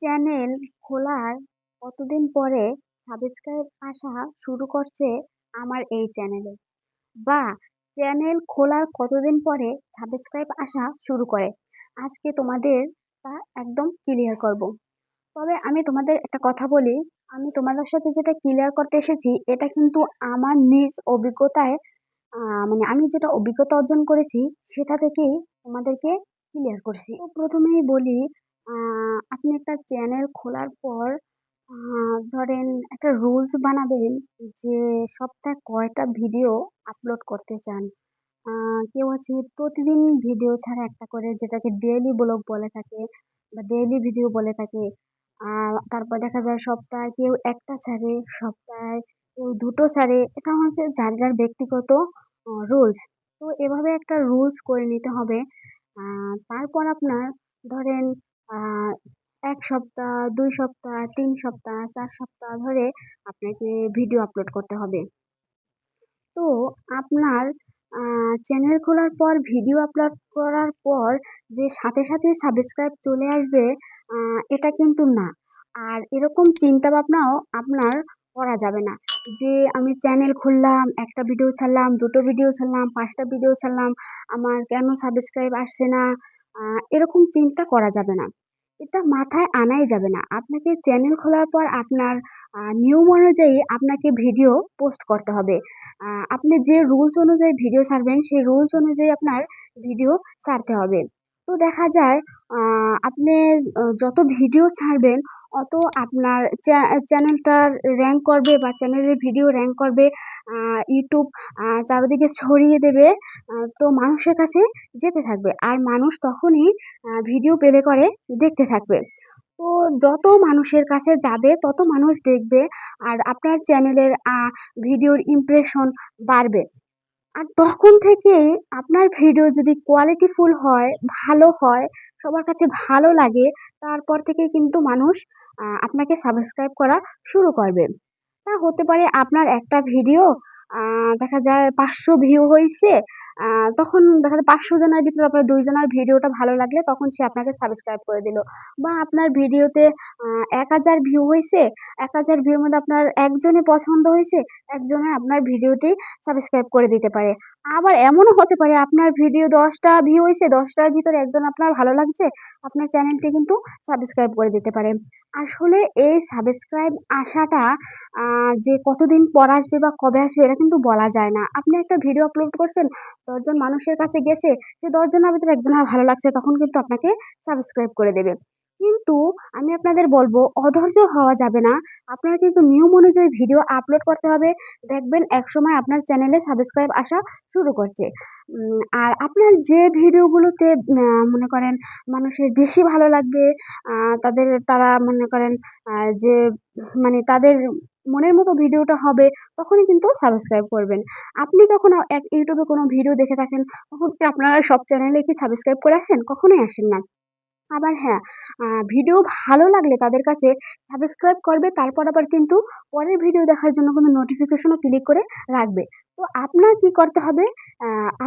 Channel খোলার কতদিন পরে সাবস্ক্রাইব আসা শুরু করছে আমার এই চ্যানেলে, বা চ্যানেল খোলার কতদিন পরে সাবস্ক্রাইব আসা শুরু করে, আজকে তোমাদের তা একদম ক্লিয়ার করব। তবে আমি তোমাদের একটা কথা বলি, আমি তোমাদের সাথে যেটা ক্লিয়ার করতে এসেছি এটা কিন্তু আমার নিজ অভিজ্ঞতায়, মানে আমি যেটা অভিজ্ঞতা অর্জন করেছি সেটা থেকেই তোমাদেরকে ক্লিয়ার করছি। তো প্রথমেই বলি, আপনি একটা চ্যানেল খোলার পর ধরেন একটা রুলস বানাবেন যে সপ্তাহে কয়টা ভিডিও আপলোড করতে চান। কেউ আছে প্রতিদিন ভিডিও ছাড়ে একটা করে, যেটাকে ডেইলি ব্লগ বলে থাকে বা ডেইলি ভিডিও বলে থাকে। তারপর দেখা যায় সপ্তাহে কেউ একটা ছাড়ে, সপ্তাহে কেউ দুটো ছাড়ে। এটা হচ্ছে যার যার ব্যক্তিগত রুলস। তো এভাবে একটা রুলস করে নিতে হবে। তারপর আপনার ধরেন আহ ১ সপ্তাহ, ২ সপ্তাহ, ৩ সপ্তাহ, ৪ সপ্তাহ ধরে আপনাকে ভিডিও আপলোড করতে হবে। তো আপনার চ্যানেল খোলার পর ভিডিও আপলোড করার পর যে সাথে সাথে সাবস্ক্রাইব চলে আসবে, এটা কিন্তু না। আর এরকম চিন্তা ভাবনাও আপনার করা যাবে না যে আমি চ্যানেল খুললাম, একটা ভিডিও ছাড়লাম, দুটো ভিডিও ছাড়লাম, পাঁচটা ভিডিও ছাড়লাম, আমার কেন সাবস্ক্রাইব আসছে না। এরকম চিন্তা করা যাবে না, এটা মাথায় আনাই যাবে না। আপনাকে চ্যানেল খোলার পর আপনার নিয়ম অনুযায়ী আপনাকে ভিডিও পোস্ট করতে হবে। আপনি যে রুলস অনুযায়ী ভিডিও ছাড়বেন সেই রুলস অনুযায়ী আপনার ভিডিও ছাড়তে হবে। তো দেখা যায় আপনি যত ভিডিও ছাড়বেন অত আপনার চ্যানেলটার র্যাঙ্ক করবে বা চ্যানেলের ভিডিও র্যাঙ্ক করবে। ইউটিউব চারিদিকে ছড়িয়ে দেবে। তো মানুষের কাছে যেতে থাকবে আর মানুষ তখনই ভিডিও প্লে করে দেখতে থাকবে। তো যত মানুষের কাছে যাবে তত মানুষ দেখবে আর আপনার চ্যানেলের ভিডিওর ইমপ্রেশন বাড়বে। আর তখন থেকেই আপনার ভিডিও যদি কোয়ালিটিফুল হয়, ভালো হয়, সবার কাছে ভালো লাগে, তারপর থেকেই কিন্তু মানুষ আপনাকে সাবস্ক্রাইব করা শুরু করবে। তা হতে পারে আপনার একটা ভিডিও দেখা যায় ৫০০ ভিউ হইছে। তখন দেখা যায় ৫০০ জনের ভিতরে আপনার ২ জনের ভিডিওটা ভালো লাগলে তখন সে আপনাকে সাবস্ক্রাইব করে দিল। বা আপনার ভিডিওতে ১,০০০ ভিউ হইছে, ১,০০০ ভিউর মধ্যে আপনার একজনের পছন্দ হইছে, একজনের আপনার ভিডিওটি সাবস্ক্রাইব করে দিতে পারে। আবার এমনও হতে পারে আপনার ভিডিও ১০ টা ভিউ হইছে, ১০ টার ভিতরে একজন আপনার ভালো লাগছে, আপনার চ্যানেলটি কিন্তু সাবস্ক্রাইব করে দিতে পারে। আসলে এই সাবস্ক্রাইব আসাটা যে কতদিন পর আসবে বা কবে আসবে এটা কিন্তু বলা যায় না। আপনি একটা ভিডিও আপলোড করছেন, ১০ জন মানুষের কাছে গেছে, সে ১০ জনের ভিতরে একজনের ভালো লাগছে তখন কিন্তু আপনাকে সাবস্ক্রাইব করে দেবে। কিন্তু আমি আপনাদের বলব অধৈর্য হওয়া যাবে না। আপনার কিন্তু নিয়ম অনুযায়ী ভিডিও আপলোড করতে হবে। দেখবেন একসময় আপনার চ্যানেলে সাবস্ক্রাইব আসা শুরু করছে। আর আপনার যে ভিডিওগুলোতে মনে করেন মানুষের বেশি ভালো লাগবে, তারা মনে করেন যে মানে তাদের মনের মতো ভিডিওটা হবে, তখনই কিন্তু সাবস্ক্রাইব করবেন। আপনি যখন ইউটিউবে কোনো ভিডিও দেখে থাকেন, তখন কি আপনারা সব চ্যানেলে কি সাবস্ক্রাইব করে আসেন? কখনোই আসেন না। আবার হ্যাঁ, ভিডিও ভালো লাগলে তাদের কাছে সাবস্ক্রাইব করবে, তারপর আবার কিন্তু পরের ভিডিও দেখার জন্য কোনো নোটিফিকেশনও ক্লিক করে রাখবে। তো আপনার কি করতে হবে?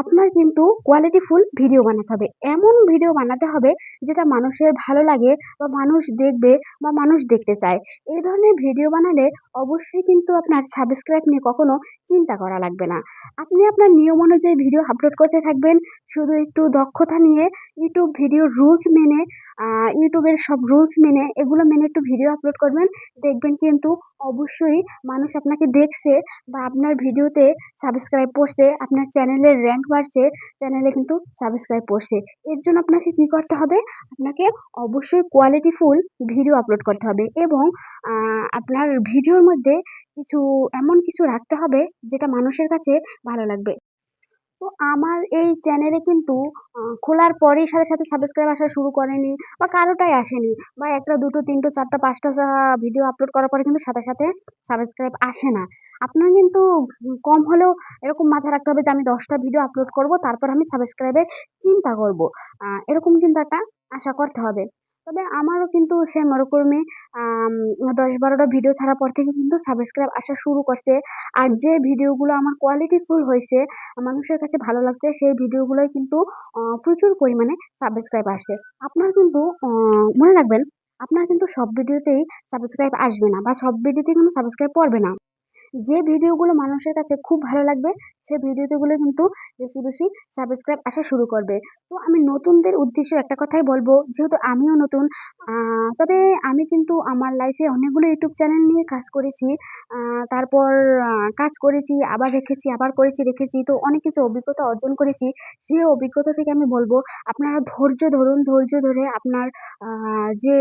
আপনার কিন্তু কোয়ালিটিফুল ভিডিও বানাতে হবে। এমন ভিডিও বানাতে হবে যেটা মানুষের ভালো লাগে বা মানুষ দেখবে বা মানুষ দেখতে চায়। এই ধরনের ভিডিও বানালে অবশ্যই কিন্তু আপনার সাবস্ক্রাইব নিয়ে কখনো চিন্তা করা লাগবে না। আপনি আপনার নিয়ম অনুযায়ী ভিডিও আপলোড করতে থাকবেন। শুধু একটু দক্ষতা নিয়ে ইউটিউব ভিডিও রুলস মেনে, ইউটিউবের সব রুলস মেনে, এগুলো মেনে একটু ভিডিও আপলোড করবেন। দেখবেন কিন্তু অবশ্যই মানুষ আপনাকে দেখছে বা আপনার ভিডিওতে সাবস্ক্রাইব পড়ছে, আপনার চ্যানেলের র‍্যাঙ্ক বাড়ছে, চ্যানেলে কিন্তু সাবস্ক্রাইব পড়ছে। এর জন্য আপনাকে কি করতে হবে? আপনাকে অবশ্যই কোয়ালিটিফুল ভিডিও আপলোড করতে হবে এবং আপনার ভিডিওর মধ্যে কিছু এমন কিছু রাখতে হবে যেটা মানুষের কাছে ভালো লাগবে। তো আমার এই চ্যানেলে কিন্তু খোলার পরেই সাথে সাথে সাবস্ক্রাইব আসা শুরু করেনি বা কারোটাই আসেনি, বা ১ টা ২ টো ৩ টো ৪ টা ৫ টা ভিডিও আপলোড করার পরে কিন্তু সাথে সাথে সাবস্ক্রাইব আসে না। আপনার কিন্তু কম হলেও এরকম মাথায় রাখতে হবে যে আমি ১০ টা ভিডিও আপলোড করব, তারপর আমি সাবস্ক্রাইবের চিন্তা করব। এরকম কিন্তু একটা আশা করতে হবে। তবে আমারও কিন্তু সেম ওরকমই, আম ১০-১২ টা ভিডিও ছাড়ার পর থেকে কিন্তু সাবস্ক্রাইব আসা শুরু করছে। আর যে ভিডিওগুলো আমার কোয়ালিটিফুল হইছে, মানুষের কাছে ভালো লাগছে, সেই ভিডিওগুলোই কিন্তু প্রচুর পরিমাণে সাবস্ক্রাইব আসে। আপনার কিন্তু মনে রাখবেন, আপনার কিন্তু সব ভিডিওতেই সাবস্ক্রাইব আসবে না বা সব ভিডিওতেই কিন্তু সাবস্ক্রাইব পড়বে না। যে ভিডিওগুলো মানুষের কাছে খুব ভালো লাগবে, সে ভিডিওগুলো কিন্তু বেশি, বেশি সাবস্ক্রাইব আসা শুরু করবে। তো আমি নতুনদের উদ্দেশ্যে একটা কথাই বলব, যেহেতু আমিও নতুন, আ তবে আমি কিন্তু আমার লাইফে অনেকগুলো ইউটিউব চ্যানেল নিয়ে কাজ করেছি। আ তারপর আ কাজ করেছি, আবার রেখেছি, আবার করেছি, রেখেছি। তো অনেক কিছু অভিজ্ঞতা অর্জন করেছি। সেই অভিজ্ঞতা থেকে আমি বলব, আপনারা ধৈর্য ধরুন, ধৈর্য ধরে আপনার আ যে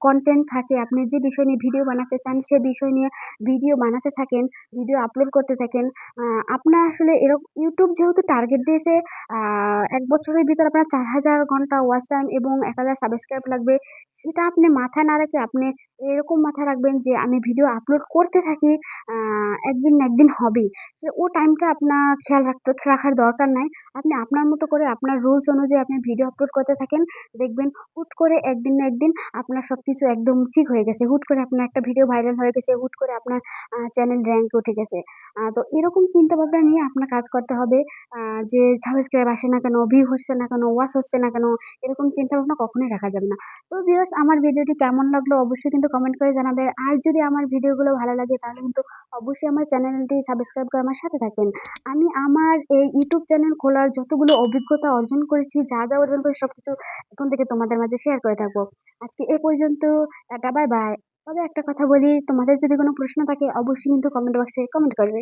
কনটেন্ট থাকে, আপনি যে বিষয় নিয়ে ভিডিও বানাতে চান, সে বিষয় নিয়ে ভিডিও বানাতে থাকেন। ভিডিও আপলোড করতে থাকেন। আ আপনার আসলে YouTube যেহেতু টার্গেট দিয়েছে, আ ১ বছরের ভিতরে আপনার ৪,০০০ ঘন্টা ওয়াচ টাইম এবং ১,০০০ সাবস্ক্রাইব লাগবে। সেটা আপনি মাথায় না রেখে আপনি এরকম মাথায় রাখবেন যে আমি ভিডিও আপলোড করতে থাকি, আ একদিন না একদিন হবেই। ও টাইমটা আপনার খেয়াল রাখার দরকার নাই। আপনি আপনার মতো করে আপনার রুলস অনুযায়ী আপনি ভিডিও আপলোড করতে থাকেন। দেখবেন হুট করে একদিন না একদিন আপনার সবকিছু একদম ঠিক হয়ে গেছে। হুট করে আপনার একটা ভিডিও ভাইরাল হয়ে গেছে। হুট করে আপনার চ্যানেল র‍্যাংক উঠে গেছে। তো এরকম চিন্তাভাবনা নিয়ে আপনার কাজ করতে হবে। আ যে সাবস্ক্রাইব আসে না কেন, ভিউ হচ্ছে না কেন, ওয়াচ হচ্ছে না কেন, এরকম চিন্তাভাবনা কখনোই রাখা যাবে না। তো ভিউয়ার্স, আমার ভিডিওটি কেমন লাগলো অবশ্যই কিন্তু কমেন্ট করে জানাবে। আর যদি আমার ভিডিওগুলো ভালো লাগে তাহলে কিন্তু অবশ্যই আমার চ্যানেলটি সাবস্ক্রাইব করে আমার সাথে থাকবেন। আমি আমার এই YouTube চ্যানেল খোলার যতগুলো অভিজ্ঞতা অর্জন করেছি, যা, যা অর্জন করেছি সবকিছু এখন থেকে তোমাদের মাঝে শেয়ার করে থাকবো। আজকে এ পর্যন্ত। Tata, bye, bye. তবে একটা কথা বলি, তোমাদের যদি কোনো প্রশ্ন থাকে অবশ্যই কিন্তু কমেন্ট বক্সে কমেন্ট করবে।